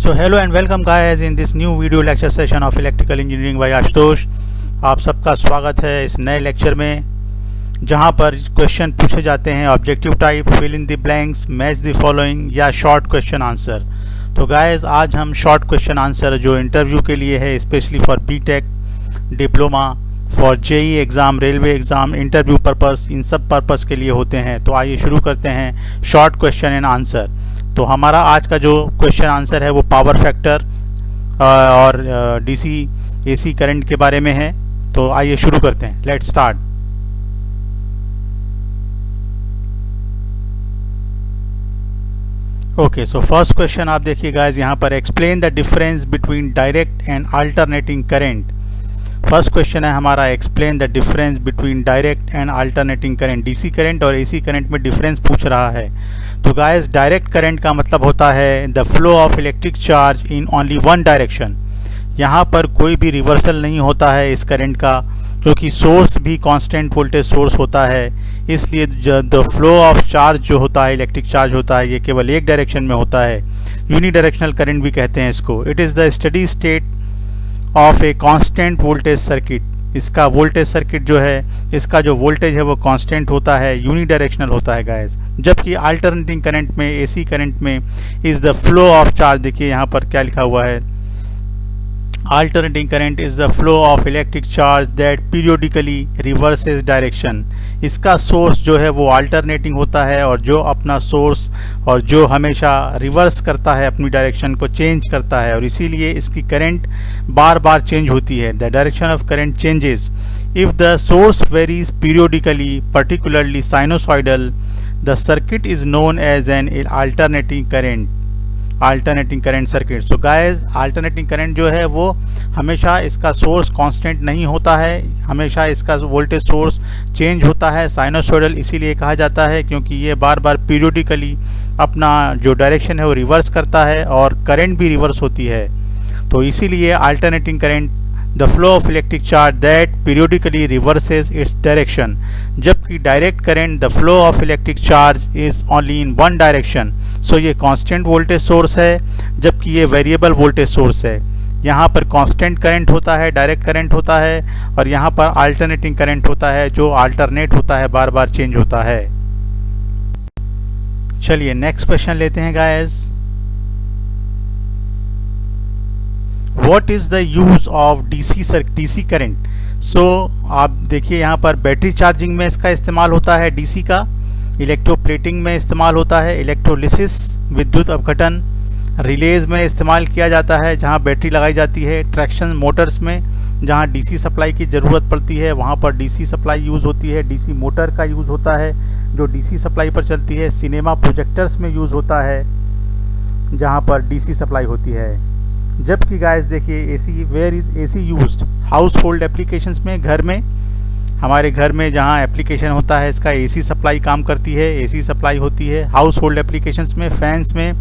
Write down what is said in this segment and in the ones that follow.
So hello and welcome guys in this new video lecture session of electrical engineering by Ashutosh. आप सबका स्वागत है इस नए लेक्चर में जहां पर क्वेश्चन पूछे जाते हैं objective type, fill in the blanks, match the following या शॉर्ट क्वेश्चन आंसर। तो गाइस आज हम शॉर्ट क्वेश्चन आंसर जो इंटरव्यू के लिए है, specially for BTech, diploma, for JE exam, railway exam, interview purpose, इन सब पर्पस के लिए होते हैं। तो आइए शुरू करते हैं शॉर्ट क्वेश्चन एंड आंसर। तो हमारा आज का जो क्वेश्चन आंसर है वो पावर फैक्टर और डीसी एसी करंट के बारे में है। तो आइए शुरू करते हैं, let's start. Okay, so first question आप देखिए गाइस, यहाँ पर explain the difference between direct and alternating current. First question है हमारा, explain the difference between direct and alternating current. DC current और एसी करंट में डिफरेंस पूछ रहा है। तो गाइस डायरेक्ट करंट का मतलब होता है the flow of electric charge in only one direction. यहाँ पर कोई भी रिवर्सल नहीं होता है इस करंट का, क्योंकि सोर्स भी कांस्टेंट वोल्टेज सोर्स होता है। इसलिए द फ्लो ऑफ चार्ज जो होता है, इलेक्ट्रिक चार्ज होता है, ये केवल एक डायरेक्शन में होता है। यूनिडायरेक्शनल करंट भी कहते हैं इसको। It is the steady state of a constant voltage circuit. इसका वोल्टेज सर्किट जो है, इसका जो वोल्टेज है वो कांस्टेंट होता है, यूनिडायरेक्शनल होता है गाइस। जबकि अल्टरनेटिंग करंट में, एसी करंट में is the flow of charge. देखिए यहाँ पर क्या लिखा हुआ है, alternating current is the flow of electric charge that periodically reverses direction. इसका सोर्स जो है वो अल्टरनेटिंग होता है और जो अपना सोर्स और जो हमेशा रिवर्स करता है, अपनी डायरेक्शन को चेंज करता है, और इसीलिए इसकी करंट बार बार चेंज होती है। The direction of current changes if the source varies periodically, particularly sinusoidal, the circuit is known as an alternating current, alternating current circuit. So guys alternating current जो है वो हमेशा इसका सोर्स कांस्टेंट नहीं होता है, हमेशा इसका वोल्टेज सोर्स चेंज होता है, साइनोसॉइडल इसीलिए कहा जाता है क्योंकि ये बार बार पीरियोडिकली अपना जो डायरेक्शन है वो रिवर्स करता है और करंट भी रिवर्स होती है। तो इसीलिए alternating current the flow of electric charge that periodically reverses its direction. जबकि direct current the flow of electric charge is only in one direction. So ये कांस्टेंट वोल्टेज सोर्स है, जबकि ये वेरिएबल वोल्टेज सोर्स है। यहाँ पर constant current होता है, डायरेक्ट करंट होता है, और यहाँ पर अल्टरनेटिंग करंट होता है जो अल्टरनेट होता है, बार बार चेंज होता है। चलिए नेक्स्ट क्वेश्चन लेते हैं guys. What is the use of DC current. So आप देखिए यहाँ पर बैटरी चार्जिंग में इसका इस्तेमाल होता है डीसी का, इलेक्ट्रोप्लेटिंग में इस्तेमाल होता है, इलेक्ट्रोलिसिस विद्युत अपघटन, रिलेज में इस्तेमाल किया जाता है जहाँ बैटरी लगाई जाती है, ट्रैक्शन मोटर्स में जहाँ डीसी सप्लाई की ज़रूरत पड़ती है वहाँ पर डीसी सप्लाई यूज़ होती है, डीसी मोटर का यूज़ होता है जो डीसी सप्लाई पर चलती है, सिनेमा प्रोजेक्टर्स में यूज़ होता है जहाँ पर डीसी सप्लाई होती है। जबकि गाइस देखिए AC, where is AC used, household applications में, घर में, हमारे घर में जहाँ एप्लीकेशन होता है इसका एसी सप्लाई काम करती है, एसी सप्लाई होती है। हाउस होल्ड एप्लीकेशंस में, फैंस में,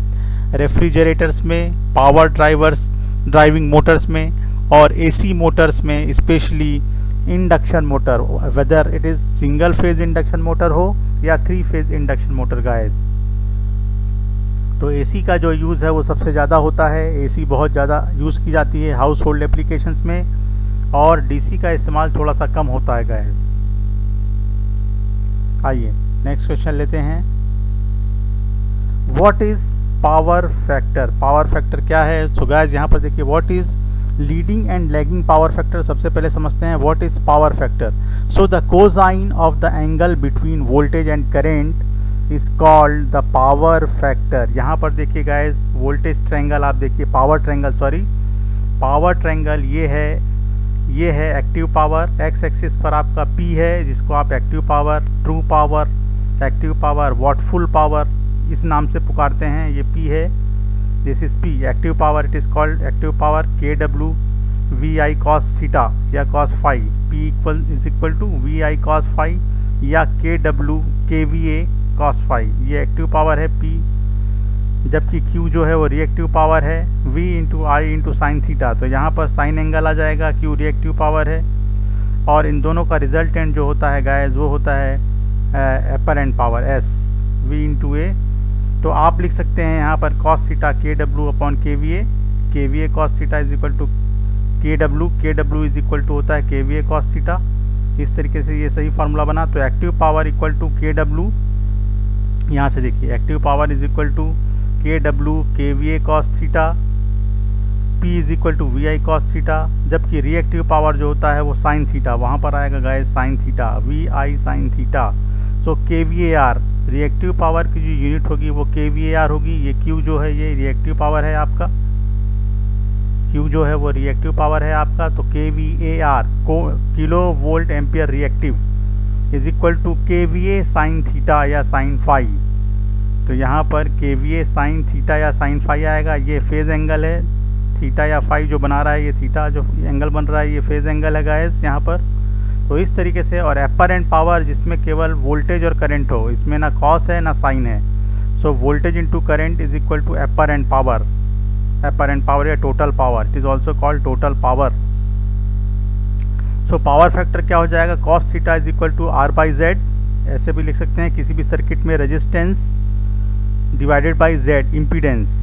रेफ्रिजरेटर्स में, पावर ड्राइविंग मोटर्स में, और एसी मोटर्स में, specially induction motor, whether it is single phase induction motor हो या 3 फेज इंडक्शन मोटर गाइस। तो एसी का जो यूज़ है वो सबसे ज़्यादा होता है, एसी बहुत ज़्यादा यूज़ की जाती है हाउस होल्ड एप्लीकेशंस में, और डीसी का इस्तेमाल थोड़ा सा कम होता है गाइस। आइए नेक्स्ट क्वेश्चन लेते हैं। What is power factor. Power factor क्या है। सो गाइस यहाँ पर देखिए, what is leading and lagging power factor. सबसे पहले समझते हैं what is power factor. So the cosine of the angle between voltage and current is called the power factor. यहाँ पर देखिए गाइस, वोल्टेज ट्रायंगल आप देखिए, पावर ट्रायंगल ये है एक्टिव पावर। एक्स एक्सिस पर आपका P है जिसको आप active power, true power, active power, wattful power इस नाम से पुकारते हैं। ये P है, this is P, active power. It is called active power KW VI cos theta या cos phi. P is equal to VI cos phi या KW KVA cos phi. ये एक्टिव पावर है P, जबकि Q जो है वो reactive power है, V into I into sine theta. तो यहाँ पर साइन एंगल आ जाएगा, Q रिएक्टिव पावर है, और इन दोनों का रिजल्टेंट जो होता है गाइस वो होता है apparent power S, V into A तो आप लिख सकते हैं यहाँ पर cos theta KW upon KVA, KVA cos theta is equal to KW, KW is equal to होता है KVA cos थीटा। इस तरीके से ये सही फार्मूला बना। तो active power equal to KW, यहाँ से देखिए active power is equal to KW KVA cos theta, P is equal to VI cos theta, जबकि रिएक्टिव पावर जो होता है वो साइन थीटा, वहाँ पर आएगा guys sine theta, VI sine theta. So KVAR reactive power की जो यूनिट होगी वो KVAR होगी। ये Q जो है ये रिएक्टिव पावर है आपका, Q जो है वो रिएक्टिव पावर है आपका। तो KVAR kilo volt ampere reactive is equal to KVA sine theta या साइन फाई। तो यहाँ पर KVA साइन थीटा या साइन फाई आएगा। ये फेज एंगल है, थीटा या फाई जो बना रहा है, ये थीटा जो एंगल बन रहा है ये फेज एंगल है गाइस यहाँ पर। तो इस तरीके से, और एपरेंट पावर जिसमें केवल वोल्टेज और करंट हो, इसमें ना कॉस है ना साइन है। So voltage into current is equal to apparent power, apparent power या total power, it is also called total power. So power factor क्या हो जाएगा, cos theta is equal to R by Z, ऐसे भी लिख सकते हैं किसी भी सर्किट में resistance divided by Z impedance,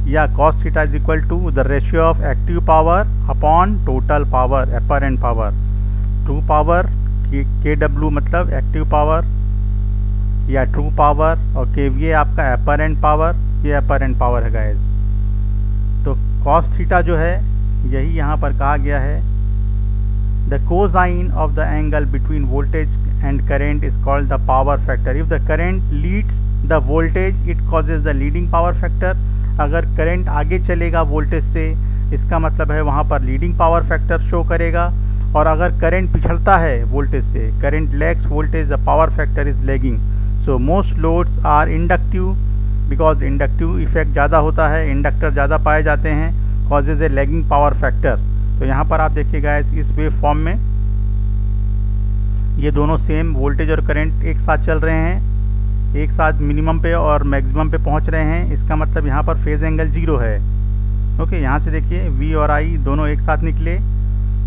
या cos theta is equal to the ratio of active power upon total power apparent power. True power KW मतलब एक्टिव पावर या ट्रू पावर, और KVA आपका एपरेंट पावर, ये apparent power है guys. तो cos theta जो है यही यहाँ पर कहा गया है, the cosine of the angle between voltage and current is called the power factor. If the current leads the voltage it causes the leading power factor. अगर करंट आगे चलेगा वोल्टेज से, इसका मतलब है वहाँ पर लीडिंग पावर फैक्टर शो करेगा। और अगर करंट पिछड़ता है वोल्टेज से, current lags voltage, the power factor is lagging. So most loads are inductive, because inductive effect ज़्यादा होता है, इंडक्टर ज़्यादा पाए जाते हैं, causes a lagging power factor. तो यहाँ पर आप देखिएगा इस वेव फॉर्म में ये दोनों सेम वोल्टेज और करंट एक साथ चल रहे हैं, एक साथ मिनिमम पे और मैक्सिमम पे पहुंच रहे हैं। इसका मतलब यहाँ पर फेज एंगल 0 है। ओके, यहाँ से देखिए V और I दोनों एक साथ निकले,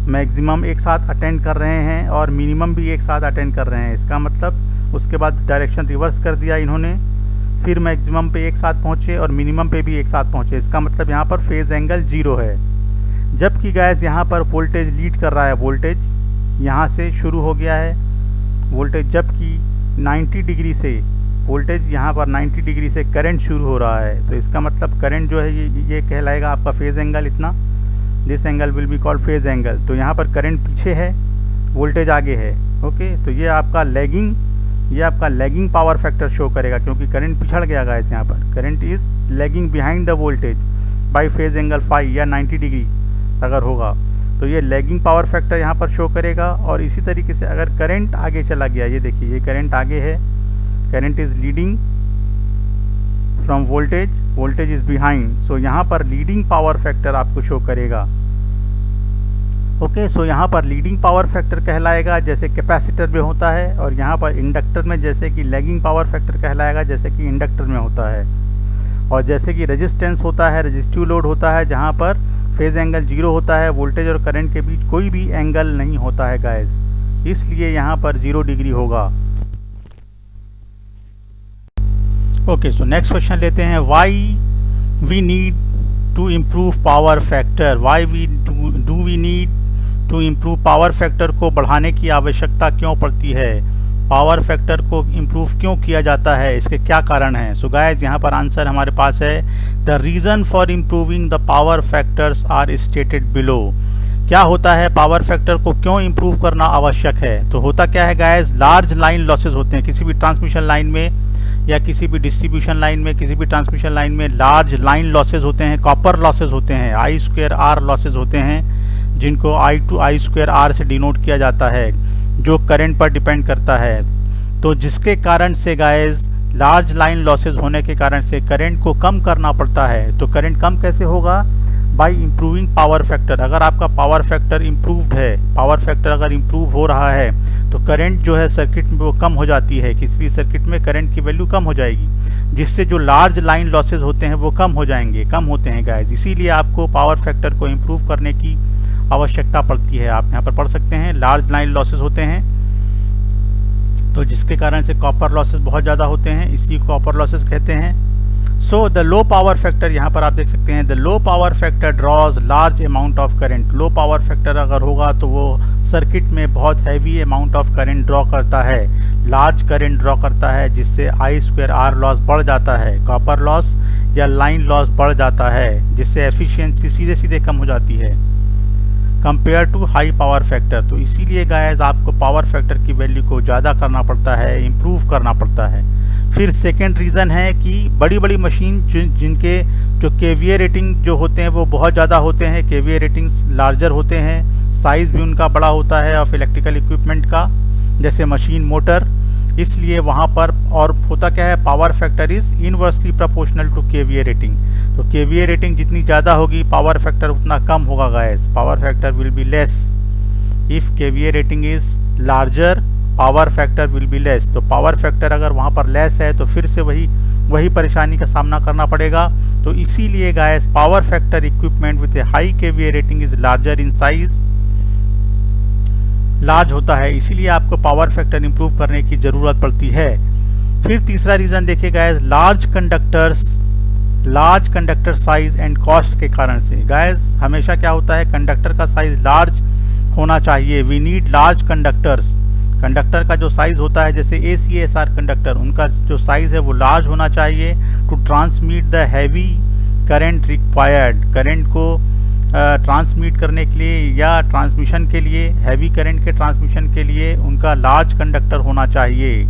मैक्सिमम एक साथ अटेंड कर रहे हैं और मिनिमम भी एक साथ अटेंड कर रहे हैं। इसका मतलब उसके बाद डायरेक्शन रिवर्स कर दिया इन्होंने, फिर मैक्सिमम पे एक साथ पहुँचे और मिनिमम पे भी एक साथ पहुँचे। इसका मतलब यहाँ पर फेज एंगल 0 है। जबकि गैस यहाँ पर वोल्टेज लीड कर रहा है, वोल्टेज यहाँ से शुरू हो गया है वोल्टेज, जबकि 90 डिग्री से वोल्टेज यहाँ पर 90 डिग्री से करंट शुरू हो रहा है। तो इसका मतलब करंट जो है ये कहलाएगा आपका फेज एंगल इतना, this angle will be called phase angle. तो यहाँ पर करंट पीछे है, वोल्टेज आगे है। ओके, तो ये आपका लैगिंग पावर फैक्टर शो करेगा, क्योंकि करंट पिछड़ गया गाइस। यहाँ पर current is lagging behind the voltage by phase angle phi या 90 डिग्री अगर होगा तो ये लैगिंग पावर फैक्टर यहाँ पर शो करेगा। और इसी तरीके से अगर करंट आगे चला गया, ये देखिए ये करंट आगे है, current is leading from voltage, voltage is behind, so यहाँ पर लीडिंग पावर फैक्टर आपको शो करेगा। ओके, सो यहाँ पर लीडिंग पावर फैक्टर कहलाएगा जैसे कैपेसिटर में होता है, और यहाँ पर इंडक्टर में जैसे कि लैगिंग पावर फैक्टर कहलाएगा जैसे कि इंडक्टर में होता है। और जैसे कि रेजिस्टेंस होता है, रेजिस्टिव लोड होता है, जहाँ पर फेज एंगल 0 होता है, वोल्टेज और करंट के बीच कोई भी एंगल नहीं होता है गाइस, इसलिए यहाँ पर 0 डिग्री होगा। ओके, सो नेक्स्ट क्वेश्चन लेते हैं, why we need to improve power factor, why we do we need to improve power factor को बढ़ाने की आवश्यकता क्यों पड़ती है, पावर फैक्टर को इम्प्रूव क्यों किया जाता है, इसके क्या कारण हैं। सो गाइस यहाँ पर आंसर हमारे पास है, the reason for improving the power factors are stated below. क्या होता है, पावर फैक्टर को क्यों इम्प्रूव करना आवश्यक है। तो होता क्या है गाइस, लार्ज लाइन लॉसेज होते हैं किसी भी ट्रांसमिशन लाइन में या किसी भी डिस्ट्रीब्यूशन लाइन में, किसी भी ट्रांसमिशन लाइन में लार्ज लाइन लॉसेज होते हैं, कॉपर लॉसेज होते हैं, I2R लॉसेज होते हैं, जिनको I2I2R से डिनोट किया जाता है, जो करंट पर डिपेंड करता है। तो जिसके कारण से गाइस लार्ज लाइन लॉसेज होने के कारण से करंट को कम करना पड़ता है। तो करंट कम कैसे होगा, बाय इम्प्रूविंग पावर फैक्टर। अगर आपका पावर फैक्टर इम्प्रूव्ड है, पावर फैक्टर अगर इम्प्रूव हो रहा है तो करंट जो है सर्किट में वो कम हो जाती है, किसी भी सर्किट में करंट की वैल्यू कम हो जाएगी, जिससे जो लार्ज लाइन लॉसेज होते हैं वो कम हो जाएंगे, कम होते हैं गाइस। इसीलिए आपको पावर फैक्टर को इम्प्रूव करने की आवश्यकता पड़ती है। आप यहाँ पर पढ़ सकते हैं, लार्ज लाइन लॉसेज होते हैं तो जिसके कारण से कॉपर लॉसेज बहुत ज़्यादा होते हैं, इसी कॉपर लॉसेज कहते हैं। So the low power factor, यहाँ पर आप देख सकते हैं the low power factor draws large amount of current. Low power factor अगर होगा तो वो सर्किट में बहुत heavy amount of current draw करता है, लार्ज करंट ड्रॉ करता है, जिससे I2R लॉस बढ़ जाता है, कॉपर लॉस या लाइन लॉस बढ़ जाता है, जिससे एफिशिएंसी सीधे सीधे कम हो जाती है compare to high power factor. तो इसीलिए गाइस आपको पावर फैक्टर की वैल्यू को ज़्यादा करना पड़ता है, इम्प्रूव करना पड़ता है। फिर सेकेंड रीज़न है कि बड़ी बड़ी मशीन जिनके जो KVA रेटिंग जो होते हैं वो बहुत ज़्यादा होते हैं, KVA रेटिंग्स लार्जर होते हैं, साइज़ भी उनका बड़ा होता है ऑफ इलेक्ट्रिकल इक्विपमेंट का, जैसे मशीन मोटर, इसलिए वहाँ पर और होता क्या है, power factor is inversely proportional to KVA rating. तो KVA रेटिंग जितनी ज़्यादा होगी पावर फैक्टर उतना कम होगा guys, power factor will be less. If KVA rating is larger power factor will be less. तो पावर फैक्टर अगर वहाँ पर लेस है तो फिर से वही परेशानी का सामना करना पड़ेगा। तो इसीलिए guys power factor equipment with A high KVA rating is larger in size, large होता है, इसीलिए आपको पावर फैक्टर इंप्रूव करने की ज़रूरत पड़ती है। फिर तीसरा रीज़न देखिए guys, large conductor size and cost के कारण से। गाइस हमेशा क्या होता है, कंडक्टर का साइज लार्ज होना चाहिए। We need large conductors. Conductor का जो साइज़ होता है, जैसे ACSR कंडक्टर, उनका जो साइज़ है वो लार्ज होना चाहिए to transmit the heavy current required. Current को ट्रांसमिट करने के लिए या ट्रांसमिशन के लिए, हैवी करंट के ट्रांसमिशन के लिए उनका लार्ज कंडक्टर होना चाहिए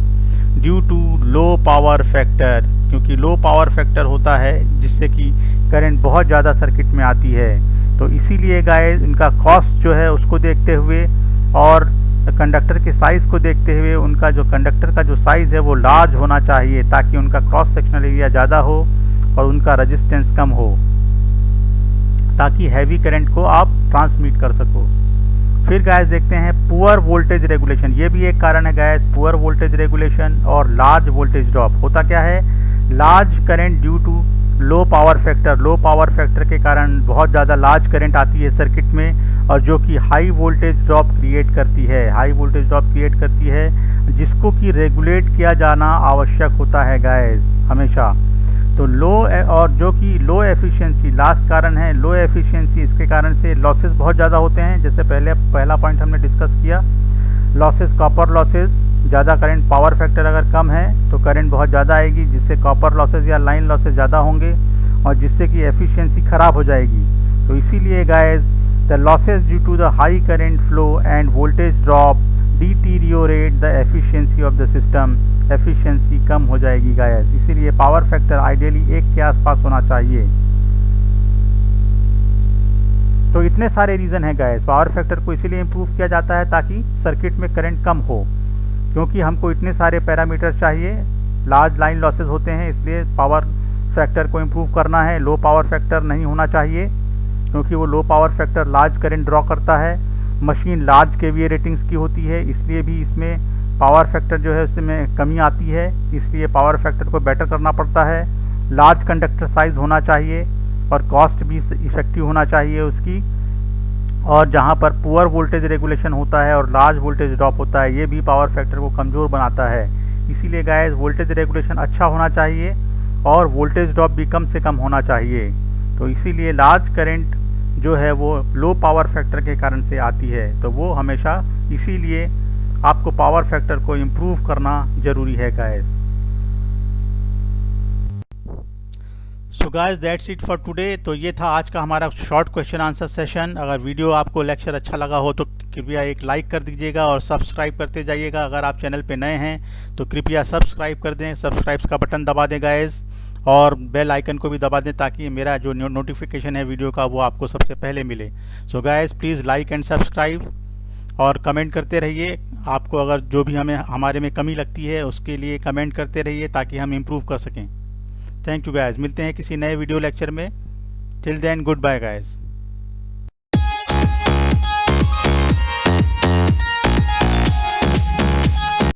due to low power factor, क्योंकि लो पावर फैक्टर होता है जिससे कि करंट बहुत ज़्यादा सर्किट में आती है। तो इसीलिए गाइस इनका कॉस्ट जो है उसको देखते हुए और कंडक्टर के साइज़ को देखते हुए उनका जो कंडक्टर का जो साइज़ है वो लार्ज होना चाहिए, ताकि उनका क्रॉस सेक्शनल एरिया ज़्यादा हो और उनका रेजिस्टेंस कम हो, ताकि हैवी करंट को आप ट्रांसमिट कर सको। फिर गाइस देखते हैं पुअर वोल्टेज रेगुलेशन। ये भी एक कारण है गाइस, पुअर वोल्टेज रेगुलेशन और लार्ज वोल्टेज ड्रॉप। होता क्या है, large current due to low power factor. Low power factor के कारण बहुत ज़्यादा लार्ज करंट आती है सर्किट में, और जो कि हाई वोल्टेज ड्रॉप क्रिएट करती है, हाई वोल्टेज ड्रॉप क्रिएट करती है, जिसको कि रेगुलेट किया जाना आवश्यक होता है गाइस हमेशा। तो लो और जो कि लो एफिशिएंसी लास्ट कारण है, लो एफिशिएंसी, इसके कारण से लॉसेस बहुत ज़्यादा होते हैं। जैसे पहला पॉइंट हमने डिस्कस किया, लॉसेस, कॉपर लॉसेस, ज़्यादा करंट, पावर फैक्टर अगर कम है तो करंट बहुत ज़्यादा आएगी, जिससे कॉपर लॉसेस या लाइन लॉसेस ज़्यादा होंगे और जिससे कि एफिशिएंसी ख़राब हो जाएगी। तो इसीलिए guys the losses due to the high current flow and voltage drop deteriorate the efficiency of the system. Efficiency कम हो जाएगी गाइस, इसीलिए पावर फैक्टर आइडियली 1 के आसपास होना चाहिए। तो इतने सारे रीज़न हैं गाइस, पावर फैक्टर को इसीलिए इम्प्रूव किया जाता है ताकि सर्किट में करंट कम हो, क्योंकि हमको इतने सारे पैरामीटर चाहिए। लार्ज लाइन लॉसेस होते हैं, इसलिए पावर फैक्टर को इम्प्रूव करना है। लो पावर फैक्टर नहीं होना चाहिए, क्योंकि वो लो power factor large current draw करता है। मशीन लार्ज KVA रेटिंग्स की होती है, इसलिए भी इसमें पावर फैक्टर जो है उसमें कमी आती है, इसलिए पावर फैक्टर को बेटर करना पड़ता है। लार्ज कंडक्टर साइज़ होना चाहिए और कॉस्ट भी इफेक्टिव होना चाहिए उसकी। और जहाँ पर पुअर वोल्टेज रेगुलेशन होता है और लार्ज वोल्टेज ड्रॉप होता है, ये भी पावर फैक्टर को कमज़ोर बनाता है। इसीलिए गाइस वोल्टेज रेगुलेशन अच्छा होना चाहिए और वोल्टेज ड्रॉप भी कम से कम होना चाहिए। तो इसीलिए लार्ज करंट जो है वो लो पावर फैक्टर के कारण से आती है, तो वो हमेशा, इसीलिए आपको पावर फैक्टर को इम्प्रूव करना ज़रूरी है guys. So guys that's it for today. तो ये था आज का हमारा शॉर्ट क्वेश्चन आंसर सेशन। अगर वीडियो आपको लेक्चर अच्छा लगा हो तो कृपया एक लाइक कर दीजिएगा और सब्सक्राइब करते जाइएगा। अगर आप चैनल पे नए हैं तो कृपया सब्सक्राइब कर दें, सब्सक्राइब का बटन दबा दें गाइस, और बेल आइकन को भी दबा दें ताकि मेरा जो नोटिफिकेशन है वीडियो का वो आपको सबसे पहले मिले। So guys please like and subscribe और कमेंट करते रहिए। आपको अगर जो भी हमारे में कमी लगती है उसके लिए कमेंट करते रहिए ताकि हम इम्प्रूव कर सकें। थैंक यू गाइस, मिलते हैं किसी नए वीडियो लेक्चर में। Till then good bye guys.